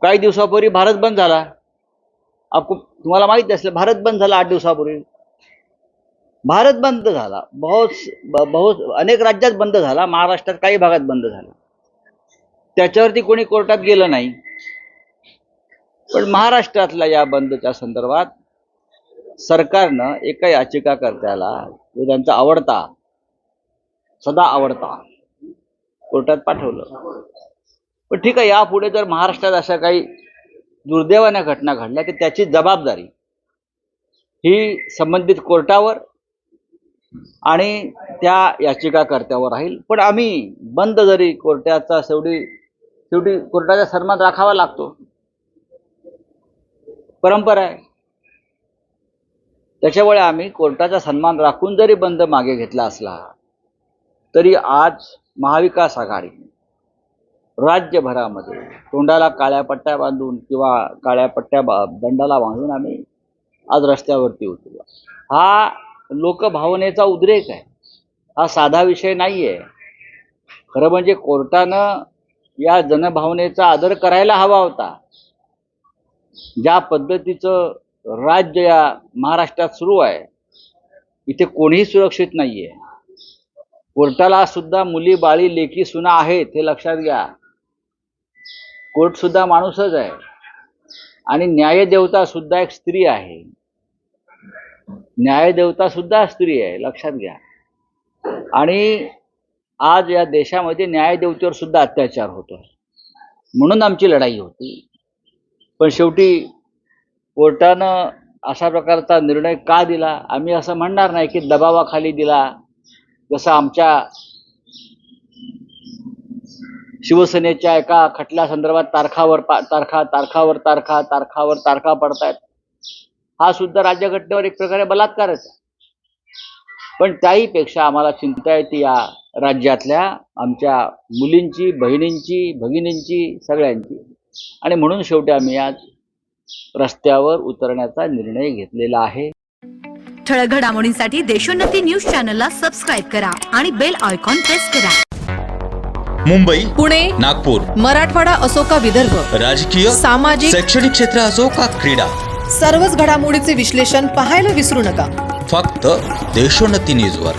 काही दिवसापूर्वी भारत बंद झाला. तुम्हाला माहिती असेल, भारत बंद झाला 8 दिवसापूर्वी. भारत बंद झाला, अनेक राज्यात बंद झाला, महाराष्ट्रात काही भागात बंद झाला. त्याच्यावरती कोणी कोर्टात गेलं नाही. पण महाराष्ट्रातल्या या बंदच्या संदर्भात सरकारनं एका याचिकाकर्त्याला, जो त्यांचा आवडता, सदा आवडता, कोर्टात पाठवलं. पण ठीक आहे, यापुढे जर महाराष्ट्रात अशा काही दुर्दैवाच्या घटना घडल्या तर त्याची जबाबदारी ही संबंधित कोर्टावर आणि त्या याचिकाकर्त्यावर राहील. पण आम्ही बंद जरी कोर्टाचा शेवटी कोर्टाचा सन्मान राखावा लागतो, परंपरा आहे. त्याच्यामुळे आम्ही कोर्टाचा सन्मान राखून जरी बंद मागे घेतला असला तरी आज महाविकास आघाडी राज्यभरामध्ये तोंडाला काळ्या पट्ट्या बांधून किंवा काळ्या पट्ट्या दंडाला बांधून आम्ही आज रस्त्यावरती उतरलो. हा लोकभावनेचा उद्रेक आहे, हा साधा विषय नाही आहे. खरं म्हणजे कोर्टानं या जनभावनेचा आदर करायला हवा होता. ज्या पद्धतीचं राज्य या महाराष्ट्रात सुरू आहे, इथे कोणीही सुरक्षित नाहीये. कोर्टाला सुद्धा मुली बाळी लेकी सुना आहेत, हे लक्षात घ्या. कोर्ट सुद्धा माणूसच आहे आणि न्यायदेवता सुद्धा एक स्त्री आहे. न्यायदेवता सुद्धा स्त्री आहे, लक्षात घ्या. आणि आज या देशामध्ये न्यायदेवतेवर सुद्धा अत्याचार होतो, म्हणून आमची लढाई होती. पण शेवटी कोर्टानं अशा प्रकारचा निर्णय का दिला, आम्ही असं म्हणणार नाही की दबावाखाली दिला. जसं आमच्या शिवसेनेच्या एका खटल्या संदर्भात तारखावर तारखा पडतायत, हा सुद्धा राज्यघटनेवर एक प्रकारे बलात्कारच आहे. पण त्याहीपेक्षा आम्हाला चिंता येते या राज्यातल्या आमच्या मुलींची, बहिणींची, भगिनींची, सगळ्यांची. आणि म्हणून शेवटी आम्ही आज रस्त्यावर उतरण्याचा निर्णय घेतलेला आहे. ठळक घडामोडींसाठी देशोन्नती न्यूज चॅनलला सबस्क्राईब करा आणि बेल आयकॉन प्रेस करा. मुंबई, पुणे, नागपूर, मराठवाडा असो का विदर्भ, राजकीय, सामाजिक, शैक्षणिक क्षेत्र असो का क्रीडा, सर्वच घडामोडीचे विश्लेषण पाहायला विसरू नका. फक्त देशोन्नती न्यूजवर.